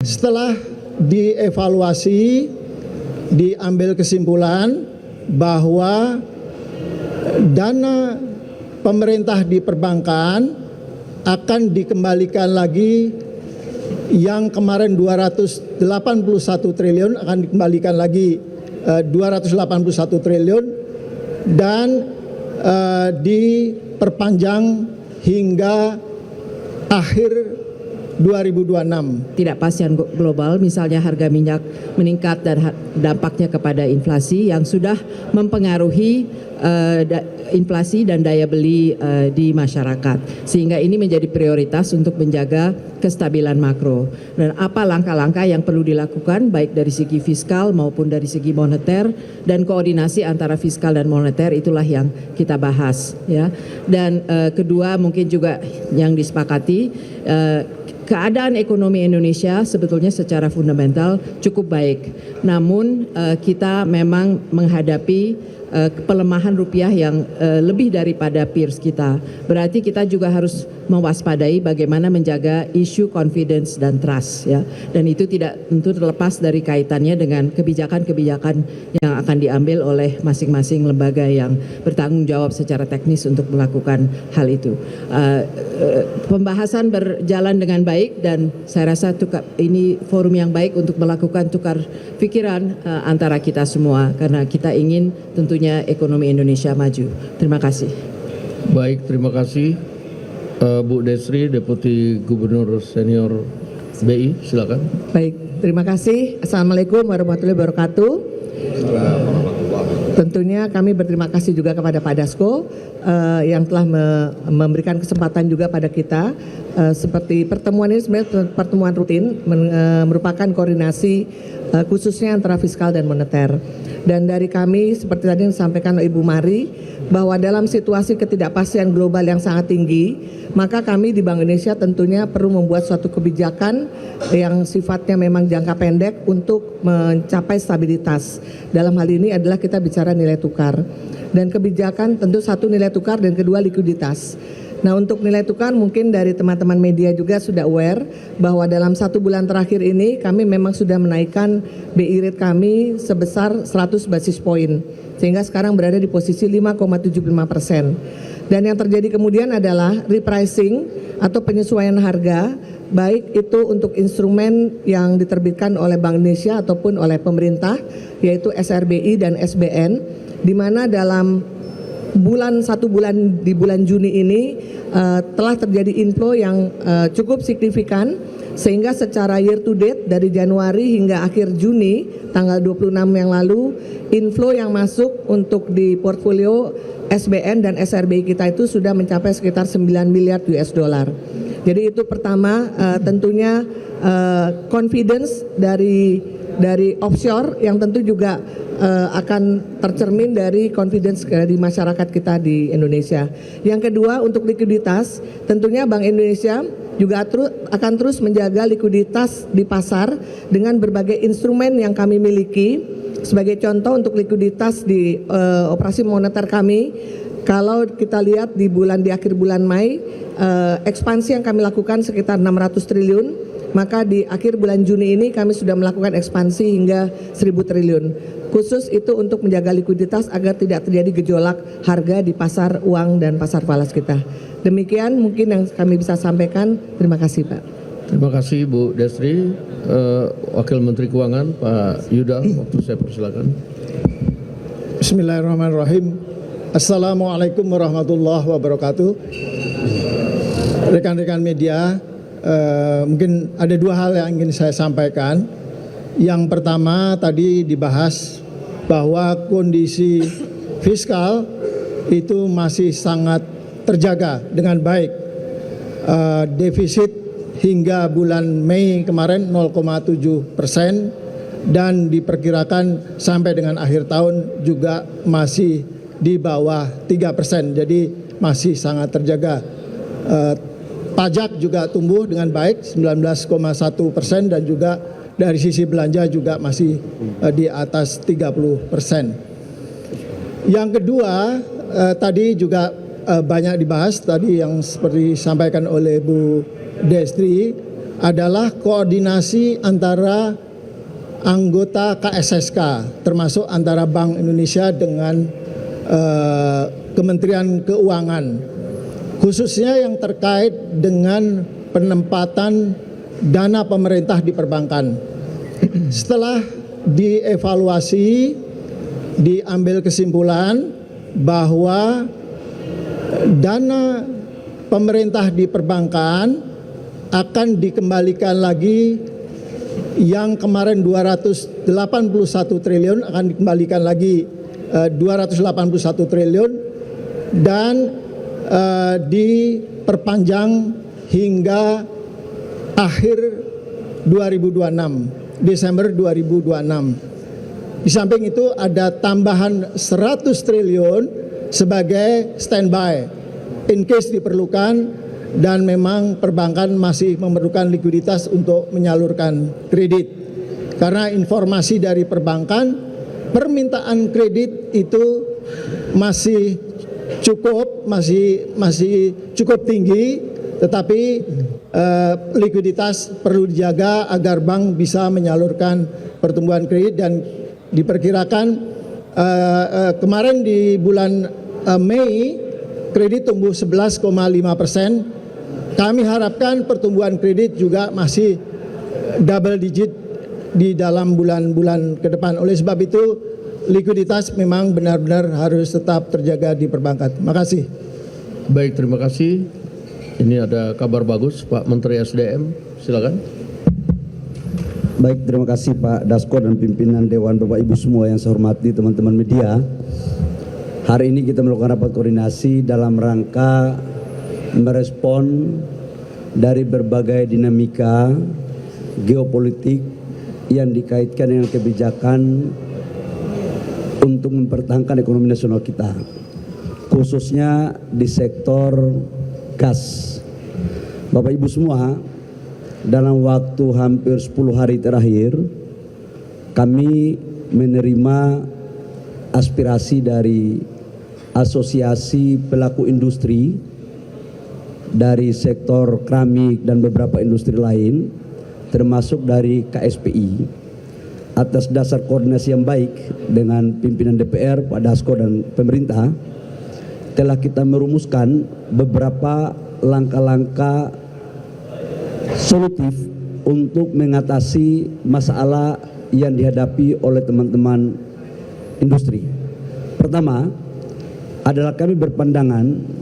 Setelah dievaluasi, diambil kesimpulan bahwa dana pemerintah di perbankan akan dikembalikan lagi. Yang kemarin 281 triliun akan dikembalikan lagi 281 triliun dan diperpanjang hingga akhir 2026. Tidak pastian global, misalnya harga minyak meningkat dan dampaknya kepada inflasi yang sudah mempengaruhi inflasi dan daya beli di masyarakat, sehingga ini menjadi prioritas untuk menjaga kestabilan makro. Dan apa langkah-langkah yang perlu dilakukan baik dari segi fiskal maupun dari segi moneter, dan koordinasi antara fiskal dan moneter itulah yang kita bahas, ya. Dan kedua mungkin juga yang disepakati, keadaan ekonomi Indonesia sebetulnya secara fundamental cukup baik, namun kita memang menghadapi pelemahan rupiah yang lebih daripada peers kita. Berarti kita juga harus mewaspadai bagaimana menjaga isu confidence dan trust, ya. Dan itu tidak tentu terlepas dari kaitannya dengan kebijakan-kebijakan yang akan diambil oleh masing-masing lembaga yang bertanggung jawab secara teknis untuk melakukan hal itu. Pembahasan berjalan dengan baik dan saya rasa ini forum yang baik untuk melakukan tukar pikiran antara kita semua, karena kita ingin tentunya ekonomi Indonesia maju. Terima kasih. Baik, terima kasih. Bu Desri, Deputi Gubernur Senior BI, silakan. Baik, terima kasih. Assalamualaikum warahmatullahi wabarakatuh. Tentunya kami berterima kasih juga kepada Pak Dasko yang telah memberikan kesempatan juga pada kita. Seperti pertemuan ini sebenarnya pertemuan rutin, merupakan koordinasi khususnya antara fiskal dan moneter. Dan dari kami seperti tadi yang disampaikan oleh Ibu Mari, bahwa dalam situasi ketidakpastian global yang sangat tinggi, maka kami di Bank Indonesia tentunya perlu membuat suatu kebijakan yang sifatnya memang jangka pendek untuk mencapai stabilitas. Dalam hal ini adalah kita bicara nilai tukar. Dan kebijakan tentu satu nilai tukar dan kedua likuiditas. Nah, untuk nilai tukar mungkin dari teman-teman media juga sudah aware bahwa dalam 1 bulan terakhir ini kami memang sudah menaikkan BI rate kami sebesar 100 basis poin, sehingga sekarang berada di posisi 5,75%. Dan yang terjadi kemudian adalah repricing atau penyesuaian harga, baik itu untuk instrumen yang diterbitkan oleh Bank Indonesia ataupun oleh pemerintah, yaitu SRBI dan SBN, di mana dalam satu bulan di bulan Juni ini telah terjadi inflow yang cukup signifikan, sehingga secara year to date dari Januari hingga akhir Juni tanggal 26 yang lalu, inflow yang masuk untuk di portfolio SBN dan SRBI kita itu sudah mencapai sekitar 9 miliar US dollar. Jadi itu pertama, tentunya confidence dari offshore yang tentu juga akan tercermin dari confidence dari masyarakat kita di Indonesia. Yang kedua, untuk likuiditas, tentunya Bank Indonesia juga akan terus menjaga likuiditas di pasar dengan berbagai instrumen yang kami miliki. Sebagai contoh untuk likuiditas di operasi moneter kami, kalau kita lihat di akhir bulan Mei, ekspansi yang kami lakukan sekitar 600 triliun, maka di akhir bulan Juni ini kami sudah melakukan ekspansi hingga 1.000 triliun. Khusus itu untuk menjaga likuiditas agar tidak terjadi gejolak harga di pasar uang dan pasar falas kita. Demikian mungkin yang kami bisa sampaikan. Terima kasih, Pak. Terima kasih Bu Desri. Wakil Menteri Keuangan Pak Yuda, waktu saya persilakan. Bismillahirrahmanirrahim. Assalamualaikum warahmatullahi wabarakatuh. Rekan-rekan media, mungkin ada 2 hal yang ingin saya sampaikan. Yang pertama tadi dibahas bahwa kondisi fiskal itu masih sangat terjaga dengan baik. Defisit hingga bulan Mei kemarin 0,7% dan diperkirakan sampai dengan akhir tahun juga masih di bawah 3%. Jadi masih sangat terjaga. Pajak juga tumbuh dengan baik 19,1% dan juga dari sisi belanja juga masih di atas 30%. Yang kedua, tadi juga banyak dibahas tadi yang seperti disampaikan oleh Bu Destri adalah koordinasi antara anggota KSSK, termasuk antara Bank Indonesia dengan Kementerian Keuangan, khususnya yang terkait dengan penempatan dana pemerintah di perbankan. Setelah dievaluasi, diambil kesimpulan bahwa dana pemerintah di perbankan akan dikembalikan lagi, yang kemarin 281 triliun akan dikembalikan lagi 281 triliun dan diperpanjang hingga akhir 2026, Desember 2026. Di samping itu ada tambahan 100 triliun sebagai standby in case diperlukan dan memang perbankan masih memerlukan likuiditas untuk menyalurkan kredit. Karena informasi dari perbankan, permintaan kredit itu masih cukup tinggi, tetapi likuiditas perlu dijaga agar bank bisa menyalurkan pertumbuhan kredit. Dan diperkirakan kemarin di bulan Mei kredit tumbuh 11,5%. Kami harapkan pertumbuhan kredit juga masih double digit di dalam bulan-bulan ke depan. Oleh sebab itu likuiditas memang benar-benar harus tetap terjaga di perbankan. Terima kasih. Baik, terima kasih. Ini ada kabar bagus, Pak Menteri SDM, silakan. Baik, terima kasih Pak Dasko dan pimpinan Dewan, Bapak Ibu semua yang saya hormati, teman-teman media. Hari ini kita melakukan rapat koordinasi dalam rangka merespon dari berbagai dinamika geopolitik yang dikaitkan dengan kebijakan untuk mempertahankan ekonomi nasional kita, khususnya di sektor gas. Bapak Ibu semua, dalam waktu hampir 10 hari terakhir kami menerima aspirasi dari asosiasi pelaku industri dari sektor keramik dan beberapa industri lain, termasuk dari KSPI. Atas dasar koordinasi yang baik dengan pimpinan DPR, Pak Dasko dan pemerintah, telah kita merumuskan beberapa langkah-langkah solutif untuk mengatasi masalah yang dihadapi oleh teman-teman industri. Pertama adalah kami berpandangan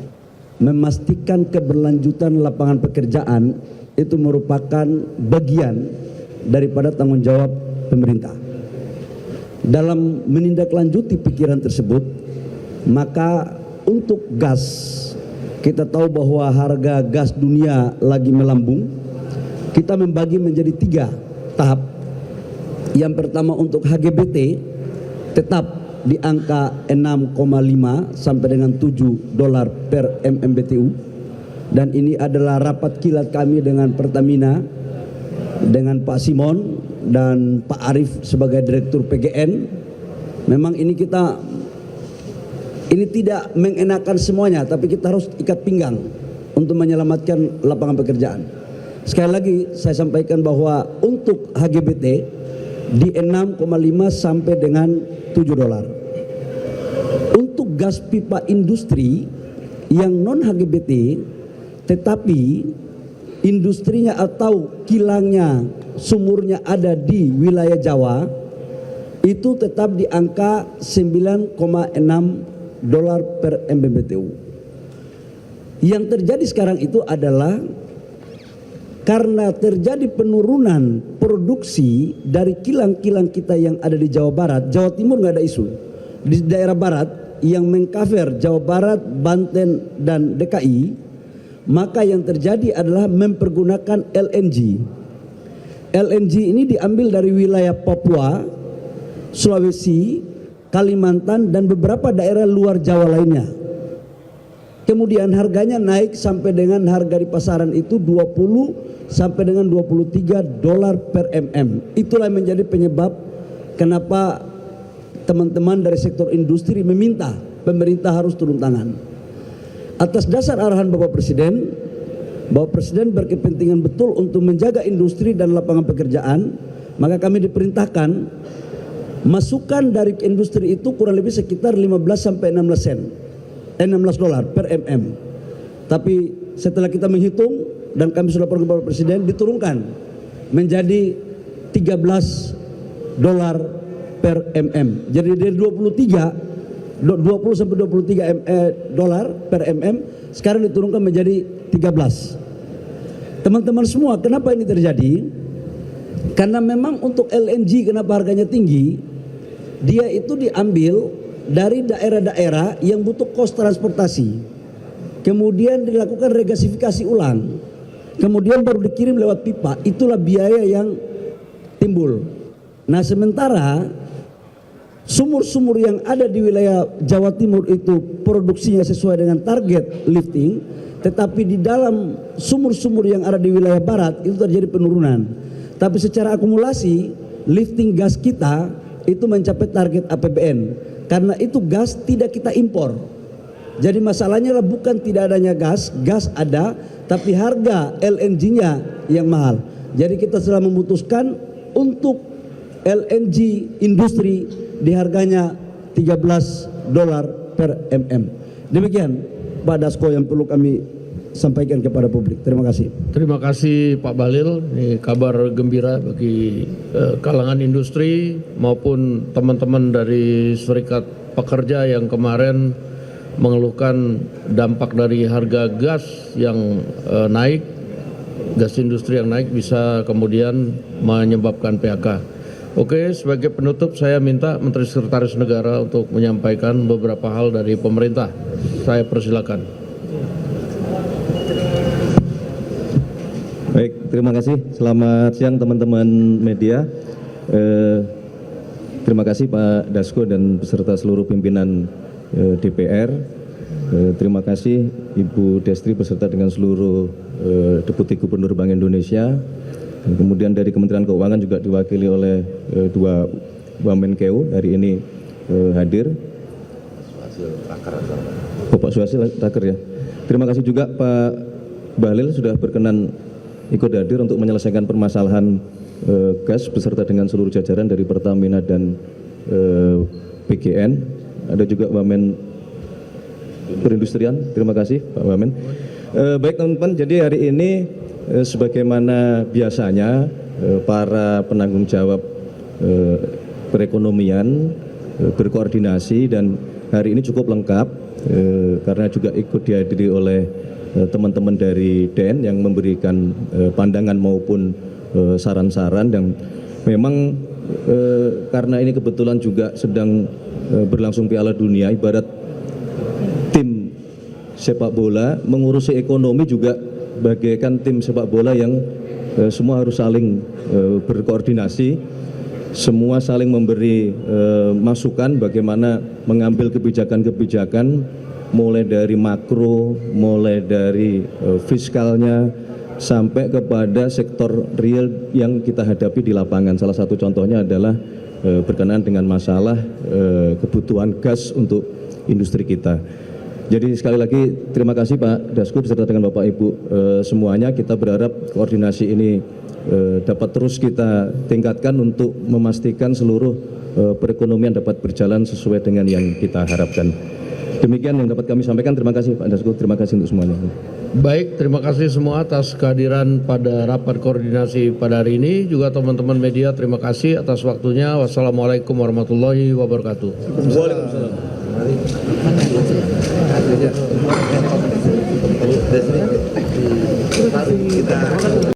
memastikan keberlanjutan lapangan pekerjaan itu merupakan bagian daripada tanggung jawab pemerintah. Dalam menindaklanjuti pikiran tersebut, maka untuk gas, kita tahu bahwa harga gas dunia lagi melambung. Kita membagi menjadi 3 tahap. Yang pertama untuk HGBT tetap di angka 6,5 sampai dengan $7 per MMBTU. Dan ini adalah rapat kilat kami dengan Pertamina, dengan Pak Simon dan Pak Arief sebagai Direktur PGN. Memang ini tidak mengenakan semuanya, tapi kita harus ikat pinggang untuk menyelamatkan lapangan pekerjaan. Sekali lagi saya sampaikan bahwa untuk HGBT di 6,5 sampai dengan $7. Untuk gas pipa industri yang non HGBT tetapi industrinya atau kilangnya, sumurnya ada di wilayah Jawa, itu tetap di angka $9,6 per MMBTU. Yang terjadi sekarang itu adalah karena terjadi penurunan produksi dari kilang-kilang kita yang ada di Jawa Barat. Jawa Timur nggak ada isu. Di daerah Barat yang mengcover Jawa Barat, Banten, dan DKI, maka yang terjadi adalah mempergunakan LNG. LNG ini diambil dari wilayah Papua, Sulawesi, Kalimantan, dan beberapa daerah luar Jawa lainnya. Kemudian harganya naik sampai dengan harga di pasaran itu 20 sampai dengan $23 per mm. Itulah yang menjadi penyebab kenapa teman-teman dari sektor industri meminta pemerintah harus turun tangan. Atas dasar arahan Bapak Presiden, bahwa Presiden berkepentingan betul untuk menjaga industri dan lapangan pekerjaan, maka kami diperintahkan masukan dari industri itu kurang lebih sekitar 15 sampai 16 dolar per mm. Tapi setelah kita menghitung dan kami sudah pergi kepada Presiden, diturunkan menjadi 13 dolar per mm. Jadi dari 20 sampai 23 dolar per mm sekarang diturunkan menjadi 13. Teman-teman semua, kenapa ini terjadi? Karena memang untuk LNG kenapa harganya tinggi? Dia itu diambil dari daerah-daerah yang butuh kos transportasi. Kemudian dilakukan regasifikasi ulang. Kemudian baru dikirim lewat pipa. Itulah biaya yang timbul. Nah, sementara sumur-sumur yang ada di wilayah Jawa Timur itu produksinya sesuai dengan target lifting, tetapi di dalam sumur-sumur yang ada di wilayah barat itu terjadi penurunan. Tapi secara akumulasi lifting gas kita itu mencapai target APBN. Karena itu gas tidak kita impor. Jadi masalahnya adalah bukan tidak adanya gas, gas ada, tapi harga LNG-nya yang mahal. Jadi kita telah memutuskan untuk LNG industri di harganya 13 dolar per mm. Demikian Pak Dasko yang perlu kami sampaikan kepada publik. Terima kasih. Terima kasih Pak Bahlil. Ini kabar gembira bagi kalangan industri maupun teman-teman dari serikat pekerja yang kemarin mengeluhkan dampak dari harga gas yang naik, gas industri yang naik bisa kemudian menyebabkan PHK. Oke, sebagai penutup saya minta Menteri Sekretaris Negara untuk menyampaikan beberapa hal dari pemerintah. Saya persilakan. Baik, terima kasih. Selamat siang teman-teman media. Terima kasih Pak Dasko dan beserta seluruh pimpinan DPR. Terima kasih Ibu Destri beserta dengan seluruh Deputi Gubernur Bank Indonesia. Dan kemudian dari Kementerian Keuangan juga diwakili oleh dua Wamenkeu hari ini hadir. Bapak Suhasil Taker ya. Terima kasih juga Pak Bahlil sudah berkenan ikut hadir untuk menyelesaikan permasalahan gas beserta dengan seluruh jajaran dari Pertamina dan PGN. Ada juga Wamen Perindustrian. Terima kasih Pak Wamen. Baik teman-teman, jadi hari ini sebagaimana biasanya para penanggung jawab perekonomian berkoordinasi dan hari ini cukup lengkap karena juga ikut dihadiri oleh teman-teman dari DEN yang memberikan pandangan maupun saran-saran dan memang karena ini kebetulan juga sedang berlangsung Piala Dunia, ibarat tim sepak bola mengurusi ekonomi juga bagaikan tim sepak bola yang semua harus saling berkoordinasi, semua saling memberi masukan bagaimana mengambil kebijakan-kebijakan mulai dari makro, mulai dari fiskalnya sampai kepada sektor real yang kita hadapi di lapangan. Salah satu contohnya adalah berkenaan dengan masalah kebutuhan gas untuk industri kita. Jadi sekali lagi terima kasih Pak Dasko beserta dengan Bapak Ibu semuanya. Kita berharap koordinasi ini dapat terus kita tingkatkan untuk memastikan seluruh perekonomian dapat berjalan sesuai dengan yang kita harapkan. Demikian yang dapat kami sampaikan. Terima kasih Pak Dasko, terima kasih untuk semuanya. Baik, terima kasih semua atas kehadiran pada rapat koordinasi pada hari ini. Juga teman-teman media terima kasih atas waktunya. Wassalamualaikum warahmatullahi wabarakatuh. Waalaikumsalam.